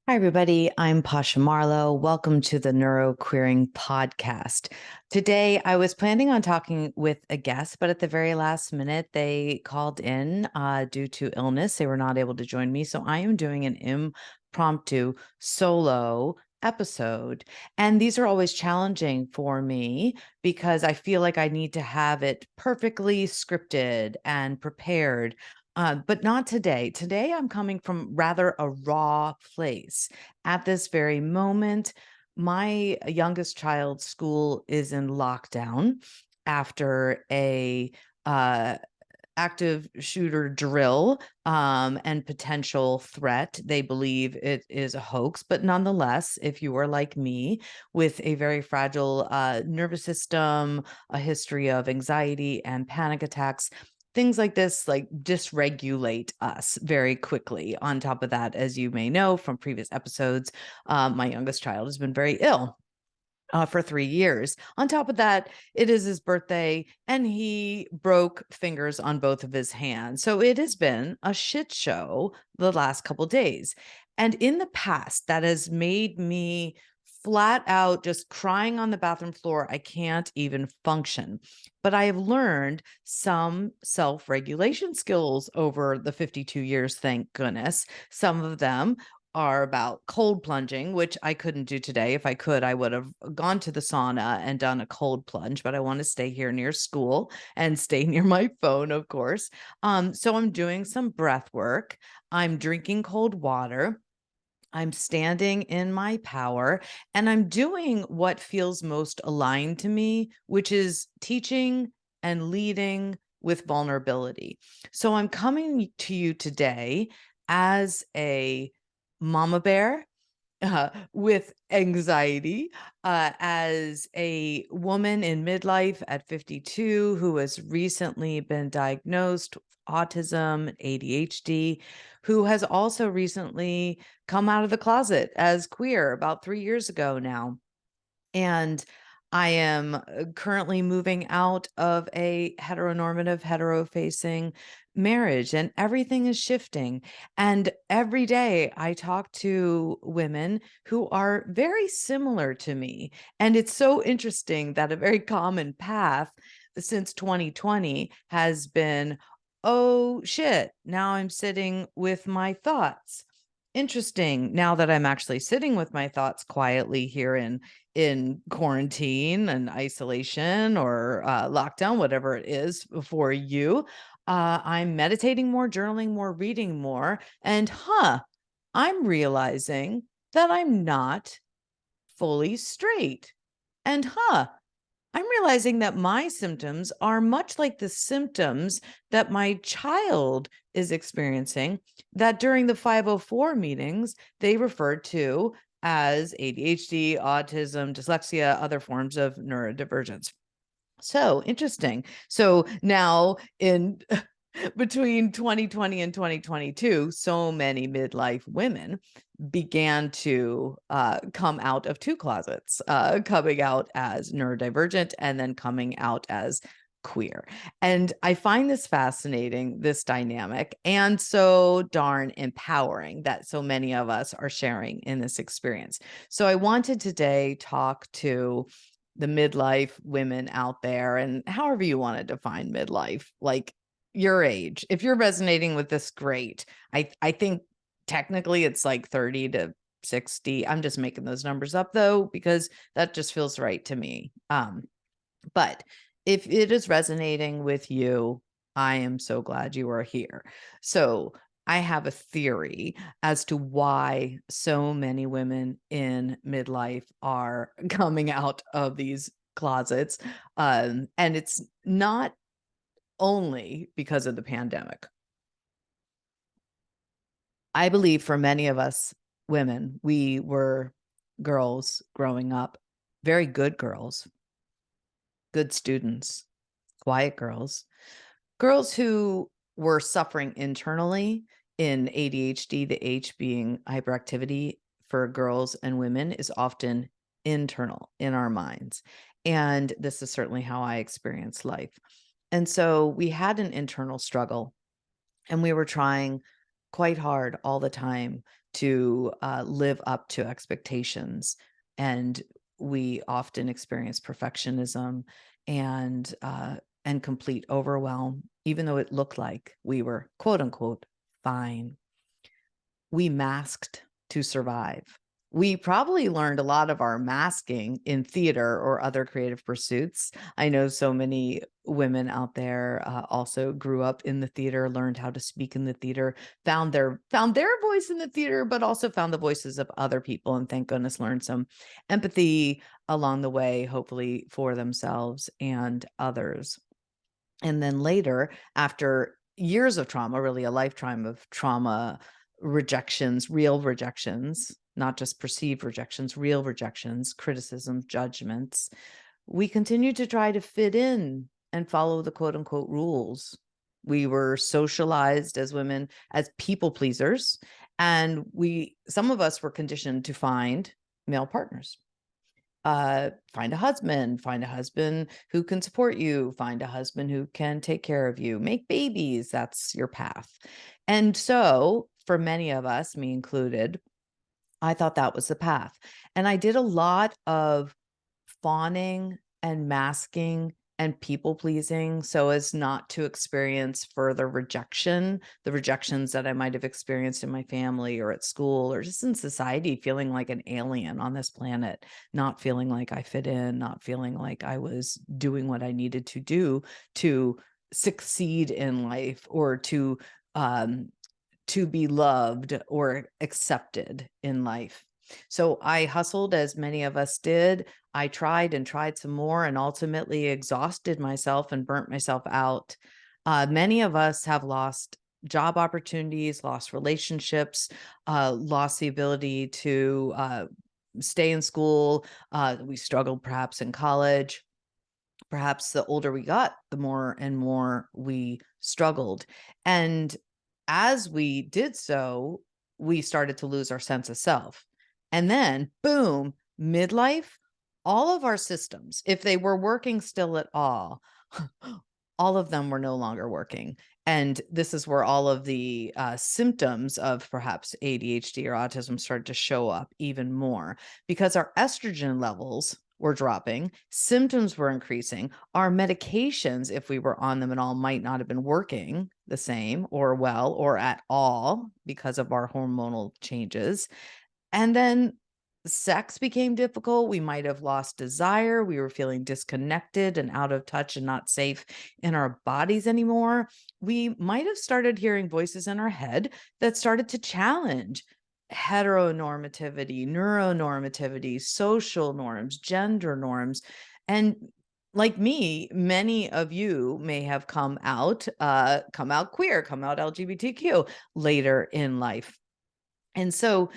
Hi, everybody. I'm Pasha Marlowe. Welcome to the Neuroqueering podcast. Today, I was planning on talking with a guest, but at the very last minute, they called in due to illness. They were not able to join me. So I am doing an impromptu solo episode. And these are always challenging for me because I feel like I need to have it perfectly scripted and prepared. But not today. Today, I'm coming from rather a raw place. At this very moment, my youngest child's school is in lockdown after a active shooter drill and potential threat. They believe it is a hoax, but nonetheless, if you are like me with a very fragile nervous system, a history of anxiety and panic attacks, things like this like dysregulate us very quickly. On top of that, as you may know from previous episodes, my youngest child has been very ill for 3 years. On top of that, it is his birthday and he broke fingers on both of his hands. So it has been a shit show the last couple days. And in the past, that has made me flat out just crying on the bathroom floor. I can't even function. But I have learned some self-regulation skills over the 52 years, thank goodness. Some of them are about cold plunging, which I couldn't do today. If I could, I would have gone to the sauna and done a cold plunge, but I want to stay here near school and stay near my phone, of course. So I'm doing some breath work. I'm drinking cold water. I'm standing in my power and I'm doing what feels most aligned to me, which is teaching and leading with vulnerability. So I'm coming to you today as a mama bear with anxiety, as a woman in midlife at 52 who has recently been diagnosed with autism, ADHD, who has also recently come out of the closet as queer about 3 years ago now. And I am currently moving out of a heteronormative, hetero-facing marriage, and everything is shifting. And every day I talk to women who are very similar to me. And it's so interesting that a very common path since 2020 has been, oh shit, now I'm sitting with my thoughts. Interesting. Now that I'm actually sitting with my thoughts quietly here in quarantine and isolation or lockdown, whatever it is for you, I'm meditating more, journaling more, reading more, and I'm realizing that I'm not fully straight. And I'm realizing that my symptoms are much like the symptoms that my child is experiencing, that during the 504 meetings, they referred to as ADHD, autism, dyslexia, other forms of neurodivergence. So interesting. So now in between 2020 and 2022, so many midlife women began to come out of two closets, coming out as neurodivergent and then coming out as queer. And I find this fascinating, this dynamic, and so darn empowering that so many of us are sharing in this experience. So I wanted today talk to the midlife women out there, and however you want to define midlife, like your age. If you're resonating with this, great. I think technically it's like 30 to 60. I'm just making those numbers up though, because that just feels right to me. But if it is resonating with you, I am so glad you are here. So I have a theory as to why so many women in midlife are coming out of these closets. And it's not only because of the pandemic. I believe for many of us women, we were girls growing up, very good girls, good students, quiet girls, girls who were suffering internally in ADHD, the H being hyperactivity for girls and women is often internal in our minds. And this is certainly how I experienced life. And so we had an internal struggle and we were trying quite hard all the time to live up to expectations. And we often experience perfectionism and complete overwhelm, even though it looked like we were, quote unquote, fine. We masked to survive. We probably learned a lot of our masking in theater or other creative pursuits. I know so many women out there also grew up in the theater, learned how to speak in the theater, found their voice in the theater, but also found the voices of other people, and thank goodness learned some empathy along the way, hopefully for themselves and others. And then later, after years of trauma, really a lifetime of trauma, rejections, real rejections, not just perceived rejections, real rejections, criticism, judgments, we continued to try to fit in and follow the quote unquote rules. We were socialized as women as people pleasers, and some of us were conditioned to find male partners. Find a husband who can support you, find a husband who can take care of you, make babies. That's your path. And so for many of us, me included, I thought that was the path. And I did a lot of fawning and masking and people pleasing so as not to experience further rejection, the rejections that I might have experienced in my family or at school or just in society, feeling like an alien on this planet, not feeling like I fit in, not feeling like I was doing what I needed to do to succeed in life or to be loved or accepted in life. So I hustled, as many of us did. I tried and tried some more and ultimately exhausted myself and burnt myself out. Many of us have lost job opportunities, lost relationships, lost the ability to stay in school. We struggled perhaps in college. Perhaps the older we got, the more and more we struggled. And as we did so, we started to lose our sense of self. And then, boom, midlife, all of our systems, if they were working still at all of them were no longer working. And this is where all of the symptoms of perhaps ADHD or autism started to show up even more, because our estrogen levels were dropping, symptoms were increasing, our medications, if we were on them at all, might not have been working the same or well or at all because of our hormonal changes. And then sex became difficult. We might have lost desire. We were feeling disconnected and out of touch and not safe in our bodies anymore. We might have started hearing voices in our head that started to challenge heteronormativity, neuronormativity, social norms, gender norms. And like me, many of you may have come out queer, come out LGBTQ later in life. And so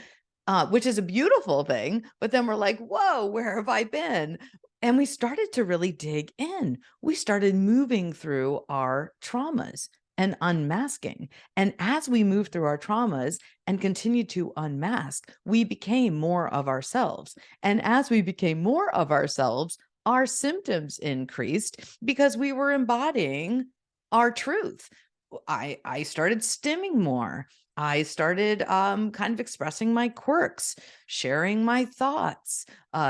which is a beautiful thing. But then we're like, whoa, where have I been? And we started to really dig in. We started moving through our traumas and unmasking. And as we moved through our traumas and continued to unmask, we became more of ourselves. And as we became more of ourselves, our symptoms increased because we were embodying our truth. I started stimming more. I started kind of expressing my quirks, sharing my thoughts,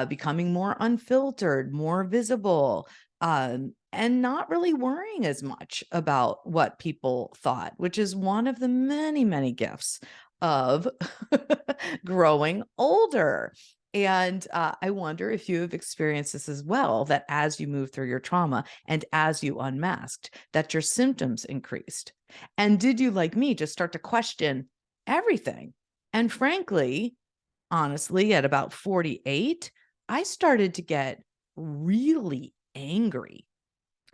becoming more unfiltered, more visible, and not really worrying as much about what people thought, which is one of the many, many gifts of growing older. And I wonder if you have experienced this as well, that as you move through your trauma and as you unmasked, that your symptoms increased. And did you, like me, just start to question everything? And frankly, honestly, at about 48, I started to get really angry.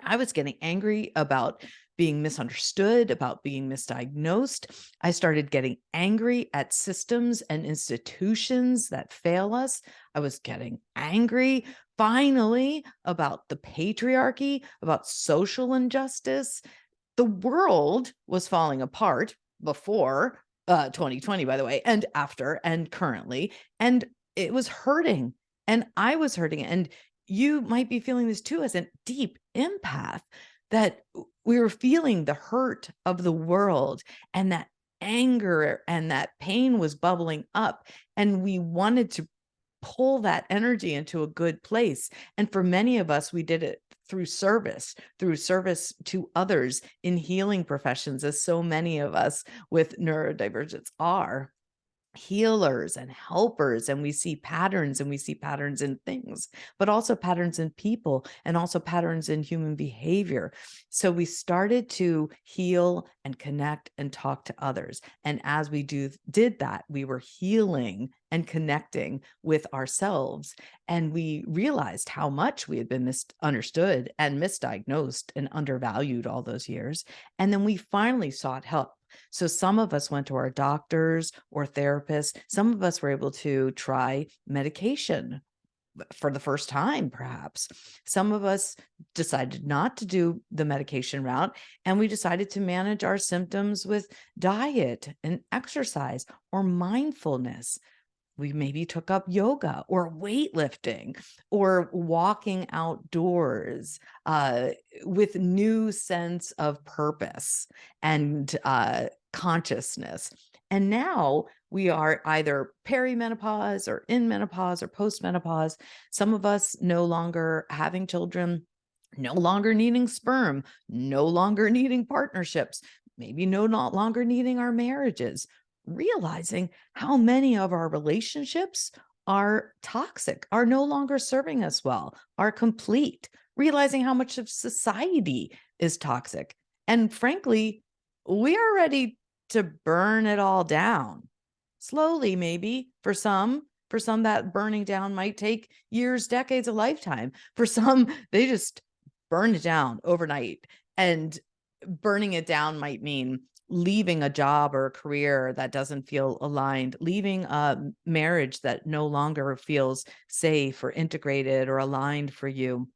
I was getting angry about being misunderstood, about being misdiagnosed. I started getting angry at systems and institutions that fail us. I was getting angry finally about the patriarchy, about social injustice. The world was falling apart before 2020, by the way, and after and currently, and it was hurting, and I was hurting. And you might be feeling this too as a deep empath, that we were feeling the hurt of the world, and that anger and that pain was bubbling up, and we wanted to pull that energy into a good place. And for many of us, we did it through service to others in healing professions, as so many of us with neurodivergence are healers and helpers, and we see patterns, and we see patterns in things, but also patterns in people, and also patterns in human behavior. So we started to heal and connect and talk to others, and as we did that, we were healing and connecting with ourselves, and we realized how much we had been misunderstood and misdiagnosed and undervalued all those years. And then we finally sought help. So some of us went to our doctors or therapists. Some of us were able to try medication for the first time, perhaps. Some of us decided not to do the medication route, and we decided to manage our symptoms with diet and exercise or mindfulness. We maybe took up yoga or weightlifting or walking outdoors with new sense of purpose and consciousness. And now we are either perimenopause or in menopause or postmenopause. Some of us no longer having children, no longer needing sperm, no longer needing partnerships, maybe not longer needing our marriages, realizing how many of our relationships are toxic, are no longer serving us well, are complete, realizing how much of society is toxic. And frankly, we are ready to burn it all down. Slowly, maybe for some. For some, that burning down might take years, decades, a lifetime. For some, they just burn it down overnight. And burning it down might mean leaving a job or a career that doesn't feel aligned, leaving a marriage that no longer feels safe or integrated or aligned for you,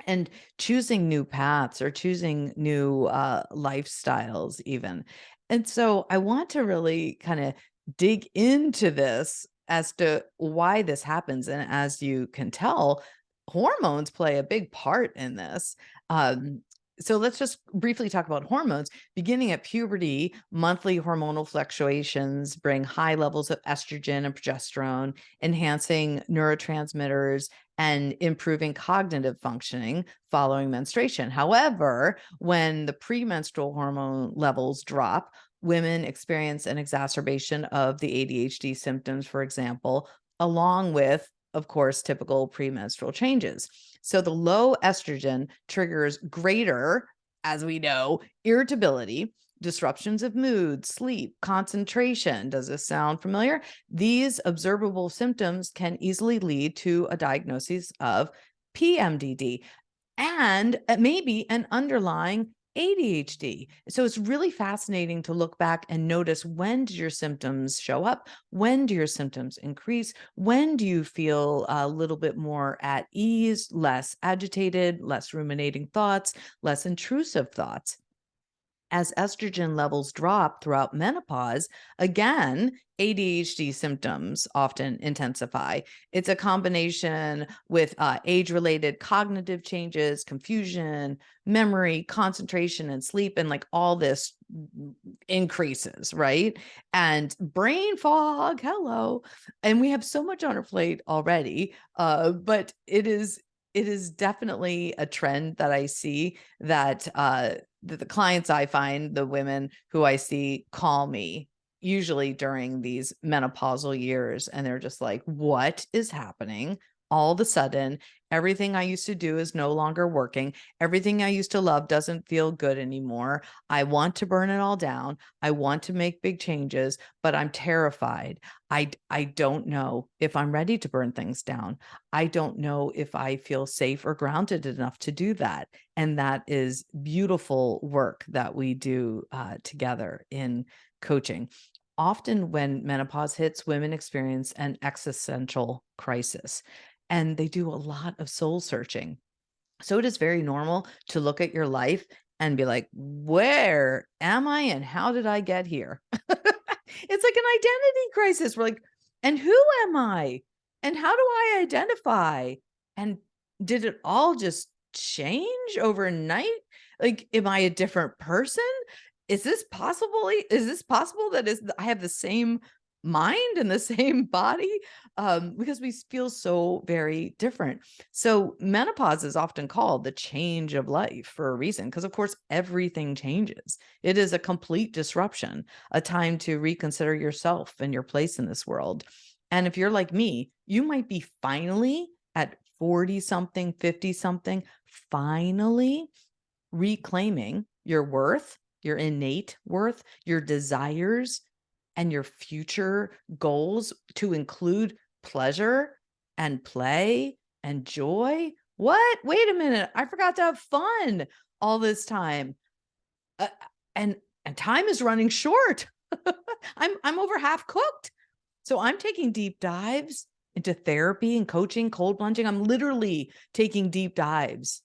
and choosing new paths or choosing new lifestyles even. And so I want to really kind of dig into this as to why this happens. And as you can tell, hormones play a big part in this. Um, so let's just briefly talk about hormones. Beginning at puberty, monthly hormonal fluctuations bring high levels of estrogen and progesterone, enhancing neurotransmitters and improving cognitive functioning following menstruation. However, when the premenstrual hormone levels drop, women experience an exacerbation of the ADHD symptoms, for example, along with, of course, typical premenstrual changes. So the low estrogen triggers greater, as we know, irritability, disruptions of mood, sleep, concentration. Does this sound familiar? These observable symptoms can easily lead to a diagnosis of PMDD and maybe an underlying ADHD. So it's really fascinating to look back and notice, when do your symptoms show up? When do your symptoms increase? When do you feel a little bit more at ease, less agitated, less ruminating thoughts, less intrusive thoughts? As estrogen levels drop throughout menopause, again, ADHD symptoms often intensify. It's a combination with age-related cognitive changes, confusion, memory, concentration, and sleep, and like all this increases, right? And brain fog, hello. And we have so much on our plate already, but it is definitely a trend that I see that the clients I find, the women who I see, call me usually during these menopausal years, and they're just like, what is happening? All of a sudden, everything I used to do is no longer working. Everything I used to love doesn't feel good anymore. I want to burn it all down. I want to make big changes, but I'm terrified. I don't know if I'm ready to burn things down. I don't know if I feel safe or grounded enough to do that. And that is beautiful work that we do together in coaching. Often when menopause hits, women experience an existential crisis, and they do a lot of soul searching. So it is very normal to look at your life and be like, where am I and how did I get here? It's like an identity crisis. We're like, and who am I? And how do I identify? And did it all just change overnight? Like, am I a different person? is this possible that I have the same mind and the same body? Because we feel so very different. So menopause is often called the change of life for a reason, because of course everything changes. It is a complete disruption, a time to reconsider yourself and your place in this world. And if you're like me, you might be finally at 40 something, 50 something, finally reclaiming your worth, your innate worth, your desires, and your future goals to include pleasure and play and joy. What? Wait a minute. I forgot to have fun all this time. Uh, and time is running short. I'm over half cooked. So I'm taking deep dives into therapy and coaching, cold plunging. I'm literally taking deep dives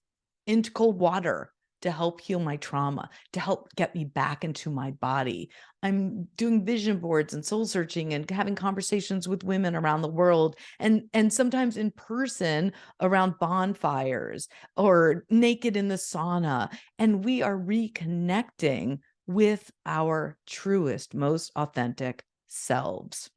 into cold water to help heal my trauma, to help get me back into my body. I'm doing vision boards and soul searching and having conversations with women around the world, and sometimes in person around bonfires or naked in the sauna. And we are reconnecting with our truest, most authentic selves.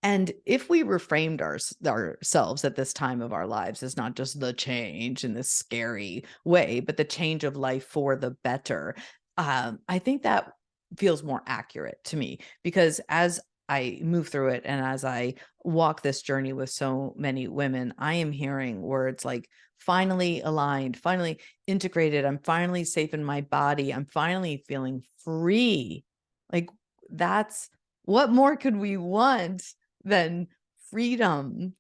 And if we reframed ourselves at this time of our lives as not just the change in this scary way, but the change of life for the better, I think that feels more accurate to me, because as I move through it and as I walk this journey with so many women, I am hearing words like finally aligned, finally integrated. I'm finally safe in my body. I'm finally feeling free. Like, that's what more could we want than freedom,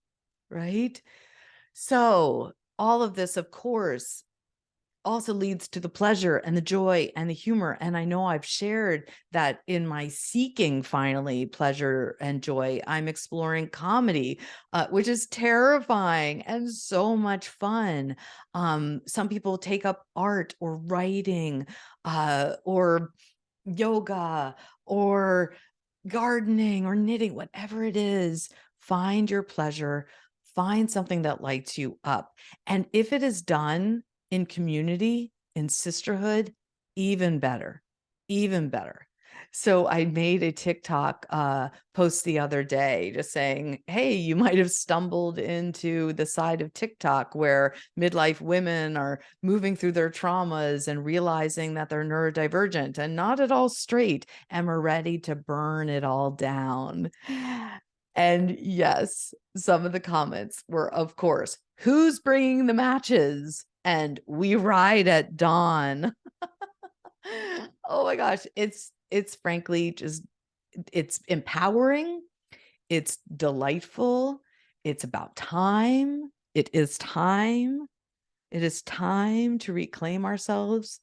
right? So all of this, of course, also leads to the pleasure and the joy and the humor. And I know I've shared that in my seeking finally pleasure and joy, I'm exploring comedy, which is terrifying and so much fun. Some people take up art or writing, or yoga, or gardening or knitting, whatever it is. Find your pleasure, find something that lights you up. And if it is done in community, in sisterhood, even better, even better. So I made a TikTok post the other day just saying, hey, you might have stumbled into the side of TikTok where midlife women are moving through their traumas and realizing that they're neurodivergent and not at all straight and are ready to burn it all down. And yes, some of the comments were, of course, who's bringing the matches? And we ride at dawn. Oh my gosh, it's frankly just, it's empowering, it's delightful, it's about time. It is time. It is time to reclaim ourselves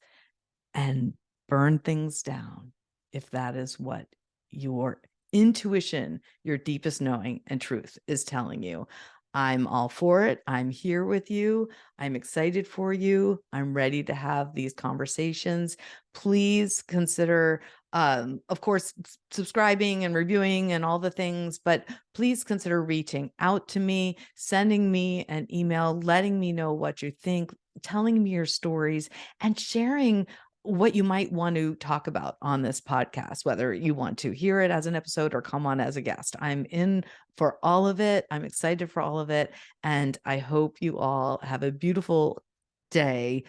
and burn things down, if that is what your intuition, your deepest knowing and truth is telling you. I'm all for it. I'm here with you. I'm excited for you. I'm ready to have these conversations. Please consider, of course, subscribing and reviewing and all the things, but please consider reaching out to me, sending me an email, letting me know what you think, telling me your stories, and sharing what you might want to talk about on this podcast, whether you want to hear it as an episode or come on as a guest. I'm in for all of it. I'm excited for all of it. And I hope you all have a beautiful day,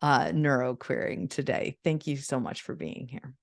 neuroqueering today. Thank you so much for being here.